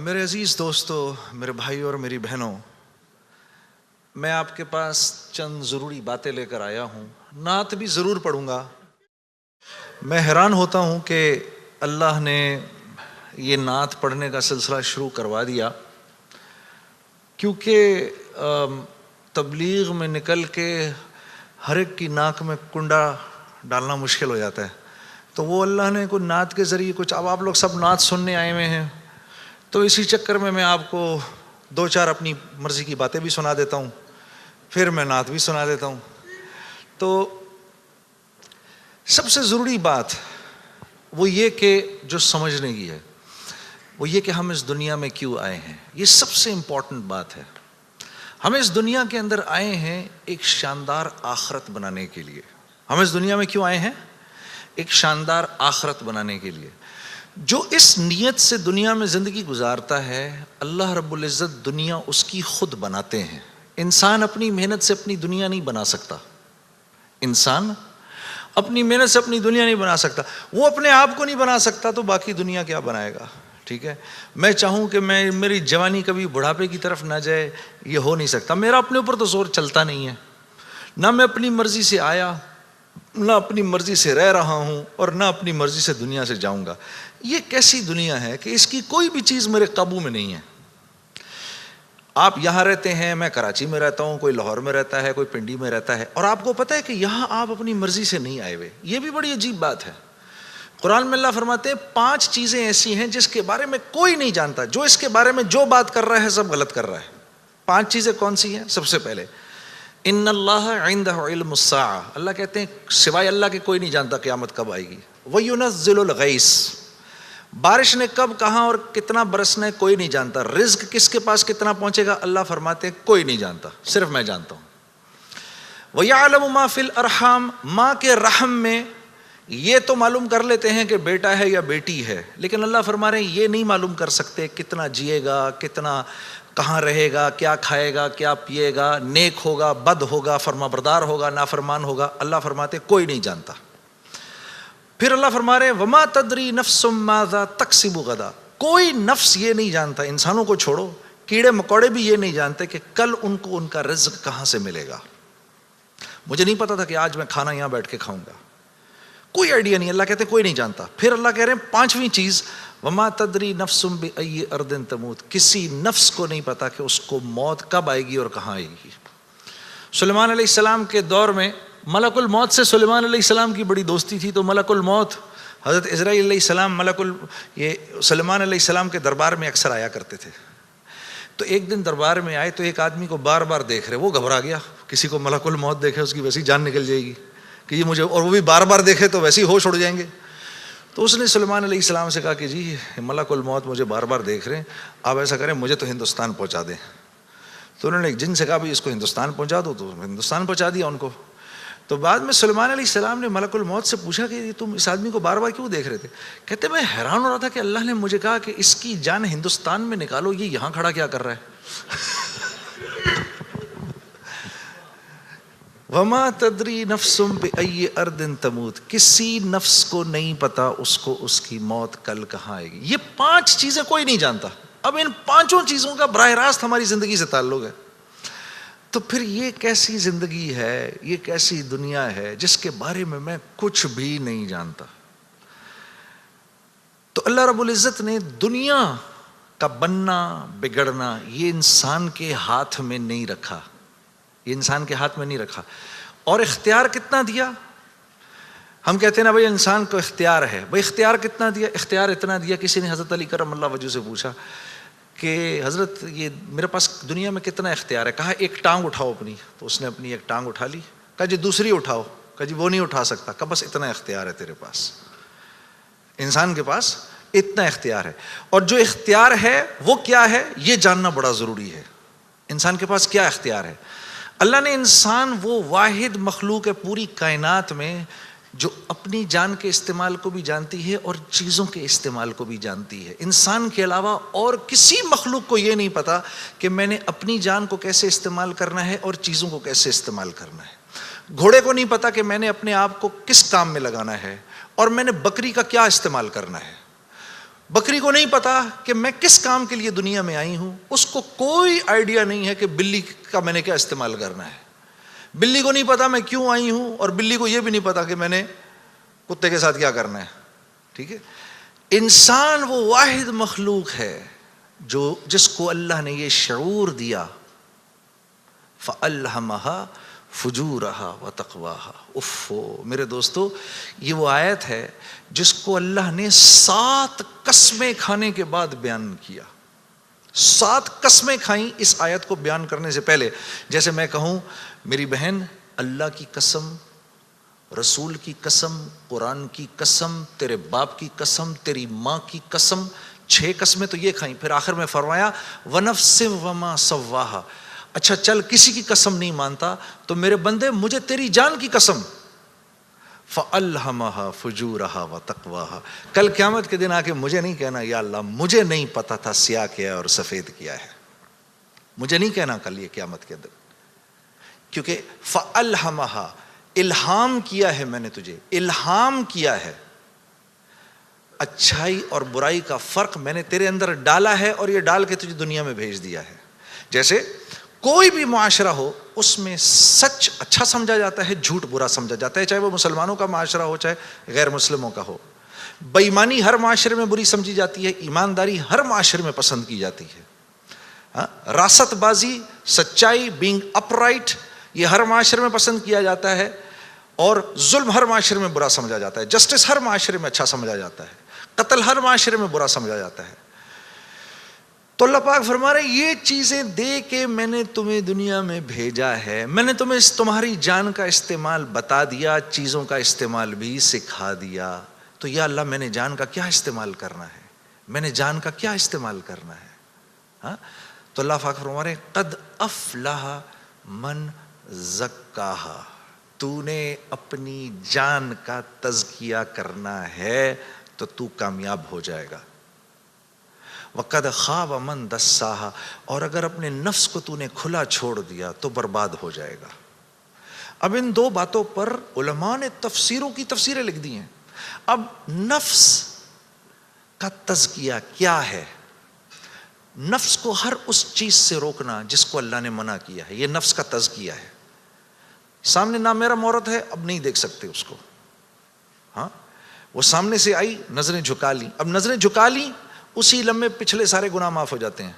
میرے عزیز دوستو، میرے بھائی اور میری بہنوں، میں آپ کے پاس چند ضروری باتیں لے کر آیا ہوں. نعت بھی ضرور پڑھوں گا. میں حیران ہوتا ہوں کہ اللہ نے یہ نعت پڑھنے کا سلسلہ شروع کروا دیا، کیونکہ تبلیغ میں نکل کے ہر ایک کی ناک میں کنڈا ڈالنا مشکل ہو جاتا ہے. تو وہ اللہ نے کوئی نعت کے ذریعے کچھ، اب آپ لوگ سب نعت سننے آئے ہوئے ہیں، تو اسی چکر میں آپ کو دو چار اپنی مرضی کی باتیں بھی سنا دیتا ہوں، پھر میں نعت بھی سنا دیتا ہوں. تو سب سے ضروری بات وہ یہ کہ جو سمجھنے کی ہے وہ یہ کہ ہم اس دنیا میں کیوں آئے ہیں. یہ سب سے امپورٹنٹ بات ہے. ہم اس دنیا کے اندر آئے ہیں ایک شاندار آخرت بنانے کے لیے. ہم اس دنیا میں کیوں آئے ہیں؟ ایک شاندار آخرت بنانے کے لیے. جو اس نیت سے دنیا میں زندگی گزارتا ہے، اللہ رب العزت دنیا اس کی خود بناتے ہیں. انسان اپنی محنت سے اپنی دنیا نہیں بنا سکتا. انسان اپنی محنت سے اپنی دنیا نہیں بنا سکتا. وہ اپنے آپ کو نہیں بنا سکتا تو باقی دنیا کیا بنائے گا؟ ٹھیک ہے، میں چاہوں کہ میری جوانی کبھی بڑھاپے کی طرف نہ جائے، یہ ہو نہیں سکتا. میرا اپنے اوپر تو زور چلتا نہیں ہے. نہ میں اپنی مرضی سے آیا، نہ اپنی مرضی سے رہ رہا ہوں، اور نہ اپنی مرضی سے دنیا سے جاؤں گا. یہ کیسی دنیا ہے کہ اس کی کوئی بھی چیز میرے قابو میں نہیں ہے. آپ یہاں رہتے ہیں، میں کراچی میں رہتا ہوں، کوئی لاہور میں رہتا ہے، کوئی پنڈی میں رہتا ہے، اور آپ کو پتہ ہے کہ یہاں آپ اپنی مرضی سے نہیں آئے ہوئے. یہ بھی بڑی عجیب بات ہے. قرآن میں اللہ فرماتے ہیں 5 چیزیں ایسی ہیں جس کے بارے میں کوئی نہیں جانتا. جو اس کے بارے میں جو بات کر رہا ہے سب غلط کر رہا ہے. 5 چیزیں کون سی ہیں؟ سب سے پہلے ان اللہ عندہ علم الساعہ. اللہ کہتے ہیں سوائے اللہ کے کوئی نہیں جانتا قیامت کب آئے گی. وَيُنَزِّلُ الْغَيْثَ. بارش نے کب، کہاں اور کتنا برسنا ہے کوئی نہیں جانتا. رزق کس کے پاس کتنا پہنچے گا اللہ فرماتے ہیں کوئی نہیں جانتا، صرف میں جانتا ہوں. وَيَعْلَمُ مَا فِي الْأَرْحَامِ. ماں کے رحم میں یہ تو معلوم کر لیتے ہیں کہ بیٹا ہے یا بیٹی ہے، لیکن اللہ فرما رہے ہیں یہ نہیں معلوم کر سکتے کتنا جیے گا، کتنا کہاں رہے گا، کیا کھائے گا، کیا پیے گا، نیک ہوگا، بد ہوگا، فرما بردار ہوگا، نافرمان ہوگا. اللہ فرماتے کوئی نہیں جانتا. پھر اللہ فرما رہے ہیں وما تدری نفس ماذا تکسب غدا. کوئی نفس یہ نہیں جانتا، انسانوں کو چھوڑو، کیڑے مکوڑے بھی یہ نہیں جانتے کہ کل ان کو ان کا رزق کہاں سے ملے گا. مجھے نہیں پتا تھا کہ آج میں کھانا یہاں بیٹھ کے کھاؤں گا، کوئی آئیڈیا نہیں. اللہ کہتے کوئی نہیں جانتا. پھر اللہ کہہ رہے ہیں 5ویں چیز وما تدری نفس بأی ارض تموت. کسی نفس کو نہیں پتا کہ اس کو موت کب آئے گی اور کہاں آئے گی. سلیمان علیہ السلام کے دور میں ملک الموت سے سلیمان علیہ السلام کی بڑی دوستی تھی، تو ملک الموت حضرت عزرائیل علیہ السلام یہ سلیمان علیہ السلام کے دربار میں اکثر آیا کرتے تھے. تو ایک دن دربار میں آئے تو ایک آدمی کو بار بار دیکھ رہے، وہ گھبرا گیا. کسی کو ملک الموت دیکھے اس کی ویسی جان نکل جائے گی کہ یہ مجھے، اور وہ بھی بار بار دیکھے تو ویسے ہی ہوش اڑ جائیں گے. تو اس نے سلیمان علیہ السلام سے کہا کہ جی ملک الموت مجھے بار بار دیکھ رہے ہیں، آپ ایسا کریں مجھے تو ہندوستان پہنچا دیں. تو انہوں نے ایک جن سے کہا بھائی اس کو ہندوستان پہنچا دو، تو ہندوستان پہنچا دیا ان کو. تو بعد میں سلیمان علیہ السلام نے ملک الموت سے پوچھا کہ تم اس آدمی کو بار بار کیوں دیکھ رہے تھے؟ کہتے میں حیران ہو رہا تھا کہ اللہ نے مجھے کہا کہ اس کی جان ہندوستان میں نکالو، یہ یہاں کھڑا کیا کر رہا ہے. وما تدری نفس بأی ارض تموت. کسی نفس کو نہیں پتا اس کو اس کی موت کل کہاں آئے گی. یہ 5 چیزیں کوئی نہیں جانتا. اب ان 5 چیزوں کا براہ راست ہماری زندگی سے تعلق ہے. تو پھر یہ کیسی زندگی ہے، یہ کیسی دنیا ہے جس کے بارے میں کچھ بھی نہیں جانتا. تو اللہ رب العزت نے دنیا کا بننا بگڑنا یہ انسان کے ہاتھ میں نہیں رکھا. یہ انسان کے ہاتھ میں نہیں رکھا. اور اختیار کتنا دیا؟ ہم کہتے ہیں نا بھائی انسان کو اختیار ہے. بھائی اختیار کتنا دیا؟ اختیار اتنا دیا، کسی نے حضرت علی کرم اللہ وجہ سے پوچھا کہ حضرت یہ میرے پاس دنیا میں کتنا اختیار ہے؟ کہا ایک ٹانگ اٹھاؤ اپنی. تو اس نے اپنی ایک ٹانگ اٹھا لی. کہا جی دوسری اٹھاؤ. کہا جی وہ نہیں اٹھا سکتا. کہا بس اتنا اختیار ہے تیرے پاس. انسان کے پاس اتنا اختیار ہے. اور جو اختیار ہے وہ کیا ہے یہ جاننا بڑا ضروری ہے. انسان کے پاس کیا اختیار ہے؟ اللہ نے انسان وہ واحد مخلوق ہے پوری کائنات میں جو اپنی جان کے استعمال کو بھی جانتی ہے اور چیزوں کے استعمال کو بھی جانتی ہے. انسان کے علاوہ اور کسی مخلوق کو یہ نہیں پتا کہ میں نے اپنی جان کو کیسے استعمال کرنا ہے اور چیزوں کو کیسے استعمال کرنا ہے. گھوڑے کو نہیں پتا کہ میں نے اپنے آپ کو کس کام میں لگانا ہے اور میں نے بکری کا کیا استعمال کرنا ہے. بکری کو نہیں پتا کہ میں کس کام کے لیے دنیا میں آئی ہوں، اس کو کوئی آئیڈیا نہیں ہے کہ بلی کا میں نے کیا استعمال کرنا ہے. بلی کو نہیں پتا میں کیوں آئی ہوں، اور بلی کو یہ بھی نہیں پتا کہ میں نے کتے کے ساتھ کیا کرنا ہے. ٹھیک ہے. انسان وہ واحد مخلوق ہے جس کو اللہ نے یہ شعور دیا، فَأَلْهَمَهَا فُجُورَهَا وَتَقْوَاهَا. میرے دوستو، یہ وہ آیت ہے جس کو اللہ نے 7 قسمیں کھانے کے بعد بیان کیا. 7 قسمیں کھائیں اس آیت کو بیان کرنے سے پہلے. جیسے میں کہوں میری بہن، اللہ کی قسم، رسول کی قسم، قرآن کی قسم، تیرے باپ کی قسم، تیری ماں کی قسم، 6 قسمیں تو یہ کھائیں. پھر آخر میں فرمایا وَنَفْسٍ وَمَا سَوَّاهَا. اچھا چل کسی کی قسم نہیں مانتا تو میرے بندے مجھے تیری جان کی قسم، فَأَلْهَمَهَا فُجُورَهَا وَتَقْوَاهَا. کل قیامت کے دن آ کے مجھے نہیں کہنا یا اللہ مجھے نہیں پتا تھا سیاہ کیا ہے اور سفید کیا ہے. مجھے نہیں کہنا کل یہ قیامت کے دن، کیونکہ فَأَلْهَمَهَا الہام کیا ہے، میں نے تجھے الہام کیا ہے. اچھائی اور برائی کا فرق میں نے تیرے اندر ڈالا ہے اور یہ ڈال کے تجھے دنیا میں بھیج دیا ہے. جیسے کوئی بھی معاشرہ ہو اس میں سچ اچھا سمجھا جاتا ہے، جھوٹ برا سمجھا جاتا ہے، چاہے وہ مسلمانوں کا معاشرہ ہو چاہے غیر مسلموں کا ہو. بے ایمانی ہر معاشرے میں بری سمجھی جاتی ہے، ایمانداری ہر معاشرے میں پسند کی جاتی ہے. راست بازی، سچائی، بینگ اپ رائٹ، یہ ہر معاشرے میں پسند کیا جاتا ہے، اور ظلم ہر معاشرے میں برا سمجھا جاتا ہے. جسٹس ہر معاشرے میں اچھا سمجھا جاتا ہے، قتل ہر معاشرے میں برا سمجھا جاتا ہے. تو اللہ پاک فرما رہے یہ چیزیں دے کے میں نے تمہیں دنیا میں بھیجا ہے، میں نے تمہیں تمہاری جان کا استعمال بتا دیا، چیزوں کا استعمال بھی سکھا دیا. تو یا اللہ میں نے جان کا کیا استعمال کرنا ہے، میں نے جان کا کیا استعمال کرنا ہے. ہاں تو اللہ پاک فرما رہے قد افلح من زکاہا. تو نے اپنی جان کا تزکیہ کرنا ہے تو تو کامیاب ہو جائے گا. وَقَدْ خَابَ مَنْ دَسَّاهَا. اور اگر اپنے نفس کو تو نے کھلا چھوڑ دیا تو برباد ہو جائے گا. اب ان 2 باتوں پر علماء نے تفسیروں کی تفسیریں لکھ دی ہیں. اب نفس کا تزکیہ کیا ہے؟ نفس کو ہر اس چیز سے روکنا جس کو اللہ نے منع کیا ہے، یہ نفس کا تزکیہ ہے. سامنے نامیرا عورت ہے، اب نہیں دیکھ سکتے اس کو. ہاں وہ سامنے سے آئی، نظریں جھکا لی. اب نظریں جھکا لی، اسی لمحے پچھلے سارے گناہ معاف ہو جاتے ہیں.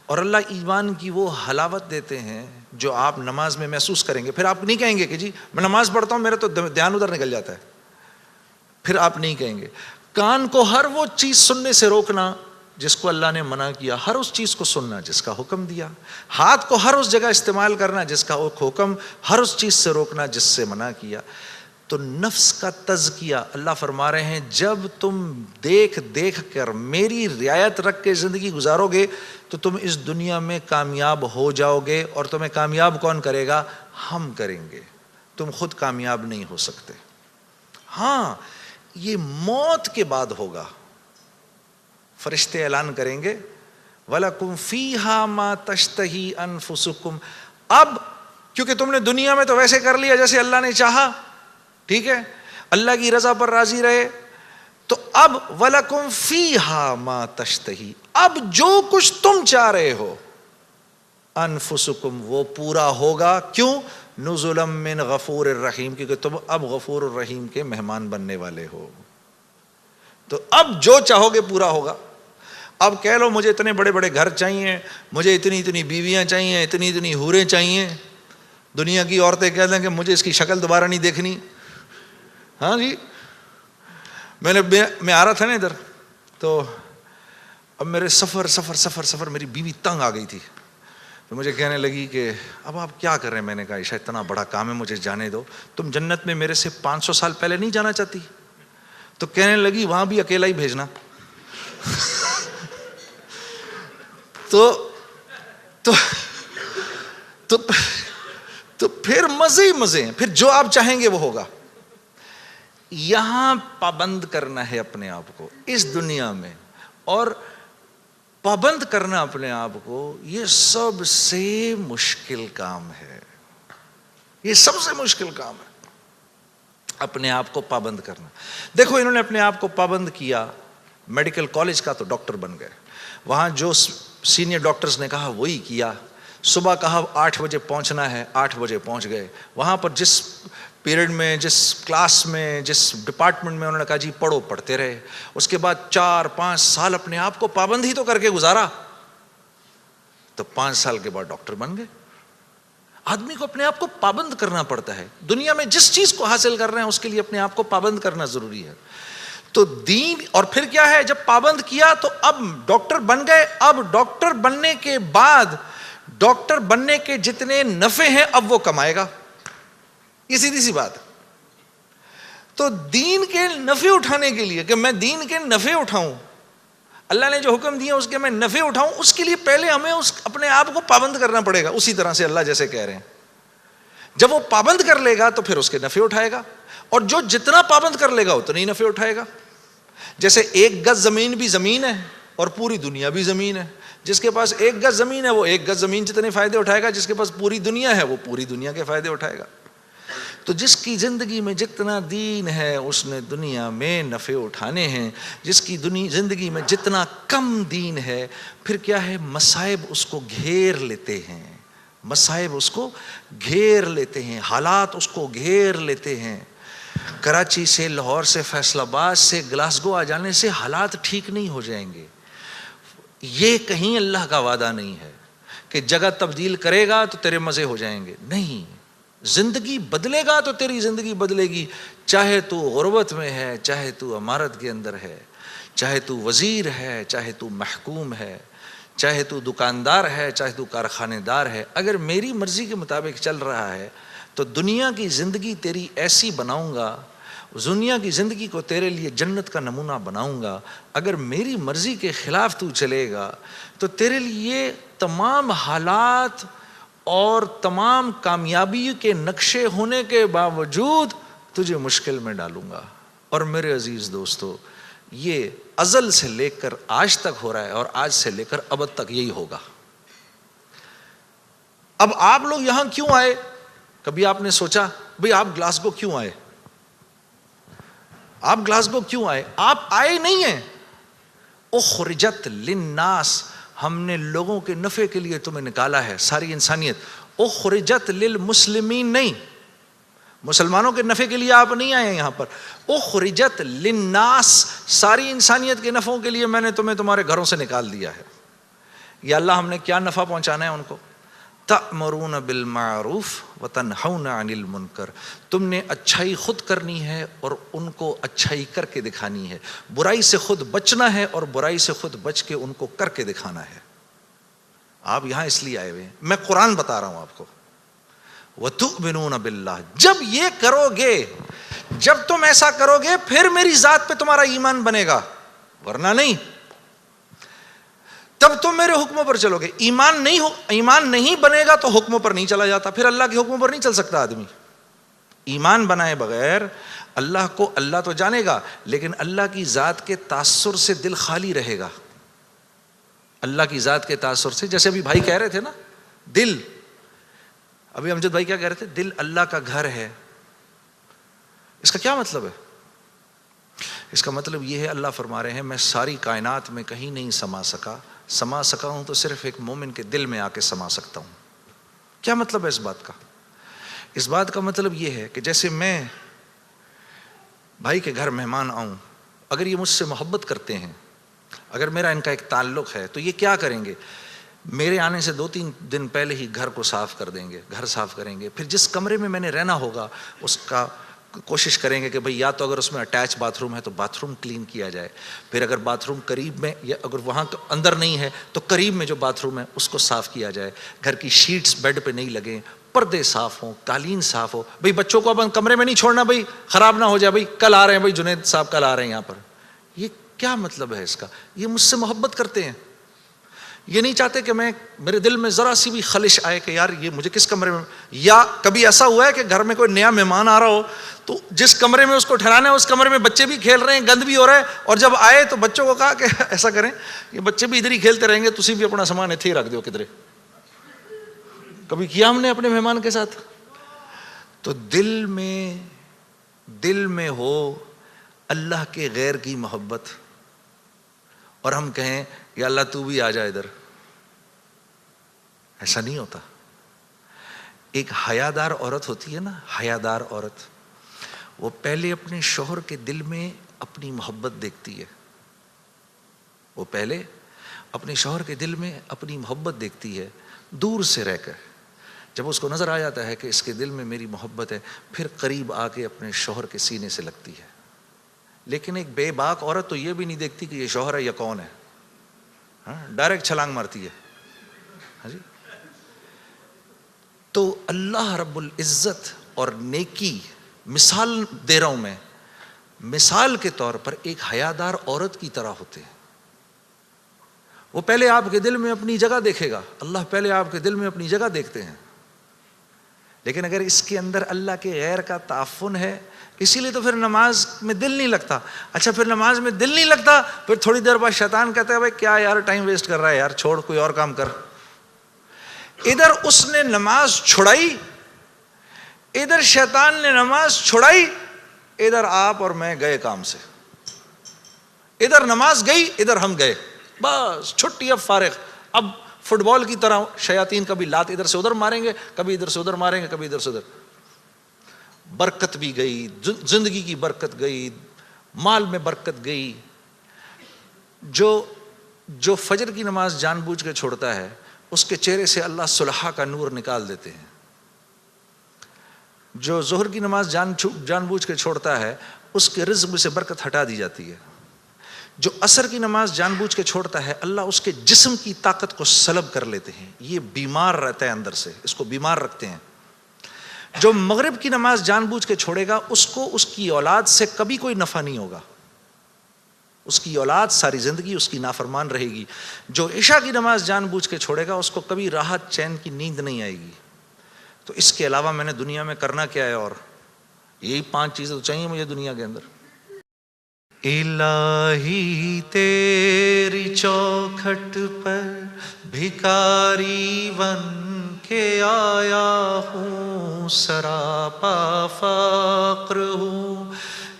اور اللہ ایمان کی وہ حلاوت دیتے ہیں جو آپ نماز میں محسوس کریں گے. پھر آپ نہیں کہیں گے کہ جی میں نماز پڑھتا ہوں میرا تو دھیان ادھر نکل جاتا ہے. پھر آپ نہیں کہیں گے. کان کو ہر وہ چیز سننے سے روکنا جس کو اللہ نے منع کیا، ہر اس چیز کو سننا جس کا حکم دیا. ہاتھ کو ہر اس جگہ استعمال کرنا جس کا حکم، ہر اس چیز سے روکنا جس سے منع کیا. تو نفس کا تزکیہ اللہ فرما رہے ہیں جب تم دیکھ دیکھ کر میری رعایت رکھ کے زندگی گزارو گے تو تم اس دنیا میں کامیاب ہو جاؤ گے. اور تمہیں کامیاب کون کرے گا؟ ہم کریں گے. تم خود کامیاب نہیں ہو سکتے. ہاں یہ موت کے بعد ہوگا. فرشتے اعلان کریں گے وَلَكُمْ فِيهَا مَا تَشْتَهِي أَنفُسُكُمْ. اب کیونکہ تم نے دنیا میں تو ویسے کر لیا جیسے اللہ نے چاہا، ٹھیک ہے، اللہ کی رضا پر راضی رہے، تو اب وَلَكُمْ فِيهَا مَا تَشْتَهِي، اب جو کچھ تم چاہ رہے ہو انفسکم وہ پورا ہوگا. کیوں؟ نزلا من غفور الرحیم، کیونکہ تم اب غفور الرحیم کے مہمان بننے والے ہو. تو اب جو چاہو گے پورا ہوگا. اب کہہ لو مجھے اتنے بڑے بڑے گھر چاہیے، مجھے اتنی اتنی بیویاں چاہیے، اتنی اتنی حوریں چاہیے. دنیا کی عورتیں کہہ دیں کہ مجھے اس کی شکل دوبارہ نہیں دیکھنی. ہاں جی میں آ رہا تھا نا ادھر، تو اب میرے سفر میری بیوی تنگ آ گئی تھی. تو مجھے کہنے لگی کہ اب آپ کیا کر رہے ہیں؟ میں نے کہا عائشہ اتنا بڑا کام ہے مجھے جانے دو. تم جنت میں میرے سے 500 سال پہلے نہیں جانا چاہتی؟ تو کہنے لگی وہاں بھی اکیلا ہی بھیجنا. تو پھر مزے ہی مزے ہیں. پھر جو آپ چاہیں گے وہ ہوگا. یہاں پابند کرنا ہے اپنے آپ کو اس دنیا میں، اور پابند کرنا اپنے آپ کو یہ سب سے مشکل کام ہے. یہ سب سے مشکل کام ہے اپنے آپ کو پابند کرنا. دیکھو انہوں نے اپنے آپ کو پابند کیا میڈیکل کالج کا تو ڈاکٹر بن گئے. وہاں جو سینئر ڈاکٹرز نے کہا وہی کیا. صبح کہا 8 بجے پہنچنا ہے, 8 بجے پہنچ گئے. وہاں پر جس پیریڈ میں, جس کلاس میں, جس ڈپارٹمنٹ میں انہوں نے کہا جی پڑھو, پڑھتے رہے. اس کے بعد 4-5 سال اپنے آپ کو پابند ہی تو کر کے گزارا, تو 5 سال کے بعد ڈاکٹر بن گئے. آدمی کو اپنے آپ کو پابند کرنا پڑتا ہے. دنیا میں جس چیز کو حاصل کر رہے ہیں اس کے لیے اپنے آپ کو پابند کرنا ضروری ہے. تو دین, اور پھر کیا ہے, جب پابند کیا تو اب ڈاکٹر بن گئے. اب ڈاکٹر بننے کے بعد ڈاکٹر بننے کے جتنے نفع ہیں اب وہ کمائے گا. یہ سیدھی سی بات ہے. تو دین کے نفع اٹھانے کے لیے, کہ میں دین کے نفع اٹھاؤں, اللہ نے جو حکم دیا اس کے میں نفع اٹھاؤں, اس کے لیے پہلے ہمیں اپنے آپ کو پابند کرنا پڑے گا. اسی طرح سے اللہ جیسے کہہ رہے ہیں, جب وہ پابند کر لے گا تو پھر اس کے نفع اٹھائے گا, اور جو جتنا پابند کر لے گا اتنا ہی نفع اٹھائے گا. جیسے 1 گز زمین بھی زمین ہے اور پوری دنیا بھی زمین ہے. جس کے پاس 1 گز زمین ہے وہ 1 گز زمین جتنے فائدے اٹھائے گا, جس کے پاس پوری دنیا ہے وہ پوری دنیا کے فائدے اٹھائے گا. تو جس کی زندگی میں جتنا دین ہے اس نے دنیا میں نفع اٹھانے ہیں. جس کی زندگی میں جتنا کم دین ہے, پھر کیا ہے, مصائب اس کو گھیر لیتے ہیں. مصائب اس کو گھیر لیتے ہیں, حالات اس کو گھیر لیتے ہیں. کراچی سے, لاہور سے, فیصل آباد سے گلاسگو آ جانے سے حالات ٹھیک نہیں ہو جائیں گے. یہ کہیں اللہ کا وعدہ نہیں ہے کہ جگہ تبدیل کرے گا تو تیرے مزے ہو جائیں گے. نہیں, زندگی بدلے گا تو تیری زندگی بدلے گی. چاہے تو غربت میں ہے, چاہے تو امارت کے اندر ہے, چاہے تو وزیر ہے, چاہے تو محکوم ہے, چاہے تو دکاندار ہے, چاہے تو کارخانے دار ہے. اگر میری مرضی کے مطابق چل رہا ہے تو دنیا کی زندگی تیری ایسی بناؤں گا, دنیا کی زندگی کو تیرے لیے جنت کا نمونہ بناؤں گا. اگر میری مرضی کے خلاف تو چلے گا تو تیرے لیے تمام حالات اور تمام کامیابی کے نقشے ہونے کے باوجود تجھے مشکل میں ڈالوں گا. اور میرے عزیز دوستو, یہ ازل سے لے کر آج تک ہو رہا ہے, اور آج سے لے کر ابد تک یہی ہوگا. اب آپ لوگ یہاں کیوں آئے؟ کبھی آپ نے سوچا بھئی آپ گلاسگو کیوں آئے؟ آپ گلاسگو کیوں آئے؟ آپ آئے نہیں ہیں. اخرجت للناس, ہم نے لوگوں کے نفع کے لیے تمہیں نکالا ہے, ساری انسانیت. اخرجت للمسلمین نہیں, مسلمانوں کے نفع کے لیے آپ نہیں آئے یہاں پر. اخرجت للناس, ساری انسانیت کے نفعوں کے لیے میں نے تمہیں تمہارے گھروں سے نکال دیا ہے. یا اللہ ہم نے کیا نفع پہنچانا ہے ان کو؟ تأمرون بالمعروف وتنہون عن المنکر, تم نے اچھائی خود کرنی ہے اور ان کو اچھائی کر کے دکھانی ہے. برائی سے خود بچنا ہے اور برائی سے خود بچ کے ان کو کر کے دکھانا ہے. آپ یہاں اس لیے آئے ہوئے ہیں, میں قرآن بتا رہا ہوں آپ کو. وتؤمنون باللہ, جب یہ کرو گے, جب تم ایسا کرو گے پھر میری ذات پہ تمہارا ایمان بنے گا, ورنہ نہیں. تب تم میرے حکموں پر چلو گے. ایمان نہیں بنے گا تو حکموں پر نہیں چلا جاتا, پھر اللہ کے حکموں پر نہیں چل سکتا آدمی. ایمان بنائے بغیر اللہ کو, اللہ تو جانے گا لیکن اللہ کی ذات کے تاثر سے دل خالی رہے گا. اللہ کی ذات کے تاثر سے, جیسے ابھی بھائی کہہ رہے تھے نا, دل, ابھی امجد بھائی کیا کہہ رہے تھے, دل اللہ کا گھر ہے. اس کا کیا مطلب ہے؟ اس کا مطلب یہ ہے, اللہ فرما رہے ہیں میں ساری کائنات میں کہیں نہیں سما سکا ہوں تو صرف ایک مومن کے دل میں آ کے سما سکتا ہوں. کیا مطلب ہے اس بات کا؟ اس بات کا مطلب یہ ہے کہ جیسے میں بھائی کے گھر مہمان آؤں, اگر یہ مجھ سے محبت کرتے ہیں, اگر میرا ان کا ایک تعلق ہے, تو یہ کیا کریں گے, میرے آنے سے 2-3 دن پہلے ہی گھر کو صاف کر دیں گے, گھر صاف کریں گے. پھر جس کمرے میں نے رہنا ہوگا اس کا کوشش کریں گے کہ بھئی یا تو اگر اس میں اٹیچ باتھ روم ہے تو باتھ روم کلین کیا جائے, پھر اگر باتھ روم قریب میں, یا اگر وہاں اندر نہیں ہے تو قریب میں جو باتھ روم ہے اس کو صاف کیا جائے. گھر کی شیٹس بیڈ پہ نہیں لگیں, پردے صاف ہوں, قالین صاف ہو. بھئی بچوں کو اب کمرے میں نہیں چھوڑنا, بھئی خراب نہ ہو جائے, بھئی کل آ رہے ہیں, بھئی جنید صاحب کل آ رہے ہیں یہاں پر. یہ کیا مطلب ہے اس کا؟ یہ مجھ سے محبت کرتے ہیں, یہ نہیں چاہتے کہ میرے دل میں ذرا سی بھی خلش آئے کہ یار یہ مجھے کس کمرے میں. یا کبھی ایسا ہوا ہے کہ گھر میں کوئی نیا مہمان آ رہا ہو تو جس کمرے میں اس کو ٹھہرانا ہے اس کمرے میں بچے بھی کھیل رہے ہیں, گند بھی ہو رہا ہے, اور جب آئے تو بچوں کو کہا کہ ایسا کریں, یہ بچے بھی ادھر ہی کھیلتے رہیں گے, تسی بھی اپنا سامان اتھے ہی رکھ دو کدھرے. کبھی کیا ہم نے اپنے مہمان کے ساتھ؟ تو دل میں ہو اللہ کے غیر کی محبت, اور ہم کہیں یا اللہ تو بھی آ جا ادھر. ایسا نہیں ہوتا. ایک حیادار عورت ہوتی ہے نا, حیادار عورت, وہ پہلے اپنے شوہر کے دل میں اپنی محبت دیکھتی ہے. وہ پہلے اپنے شوہر کے دل میں اپنی محبت دیکھتی ہے دور سے رہ کر. جب اس کو نظر آ جاتا ہے کہ اس کے دل میں میری محبت ہے, پھر قریب آ کے اپنے شوہر کے سینے سے لگتی ہے. لیکن ایک بے باک عورت تو یہ بھی نہیں دیکھتی کہ یہ شوہر ہے یا کون ہے, ڈائریکٹ چھلانگ مارتی ہے. ہاں جی. تو اللہ رب العزت اور نیکی, مثال دے رہا ہوں میں, مثال کے طور پر ایک حیادار عورت کی طرح ہوتے ہیں. وہ پہلے آپ کے دل میں اپنی جگہ دیکھے گا, اللہ پہلے آپ کے دل میں اپنی جگہ دیکھتے ہیں. لیکن اگر اس کے اندر اللہ کے غیر کا تعفن ہے, اسی لیے تو پھر نماز میں دل نہیں لگتا. اچھا پھر نماز میں دل نہیں لگتا, پھر تھوڑی دیر بعد شیطان کہتا ہے بھائی کیا یار ٹائم ویسٹ کر رہا ہے یار, چھوڑ کوئی اور کام کر. ادھر اس نے نماز چھڑائی, ادھر شیطان نے نماز چھڑائی, ادھر آپ اور میں گئے کام سے. ادھر نماز گئی, ادھر ہم گئے, بس چھٹی, اب فارغ. اب فٹ بال کی طرح شیاطین کبھی لات ادھر سے ادھر ماریں گے, کبھی ادھر سے ادھر ماریں گے, کبھی ادھر سے ادھر. برکت بھی گئی, زندگی کی برکت گئی, مال میں برکت گئی. جو فجر کی نماز جان بوجھ کے چھوڑتا ہے, اس کے چہرے سے اللہ صلحہ کا نور نکال دیتے ہیں. جو ظہر کی نماز جان بوجھ کے چھوڑتا ہے, اس کے رزق میں سے برکت ہٹا دی جاتی ہے. جو عصر کی نماز جان بوجھ کے چھوڑتا ہے, اللہ اس کے جسم کی طاقت کو سلب کر لیتے ہیں. یہ بیمار رہتا ہے اندر سے, اس کو بیمار رکھتے ہیں. جو مغرب کی نماز جان بوجھ کے چھوڑے گا, اس کو اس کی اولاد سے کبھی کوئی نفع نہیں ہوگا. اس کی اولاد ساری زندگی اس کی نافرمان رہے گی. جو عشاء کی نماز جان بوجھ کے چھوڑے گا, اس کو کبھی راحت چین کی نیند نہیں آئے گی. تو اس کے علاوہ میں نے دنیا میں کرنا کیا ہے, اور یہی 5 چیزیں تو چاہیے مجھے دنیا کے اندر. الہی تیری چوکھٹ پر بھکاری بن کے آیا ہوں, سراپا فقر ہوں,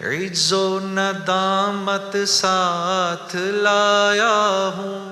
عجز و ندامت ساتھ لایا ہوں.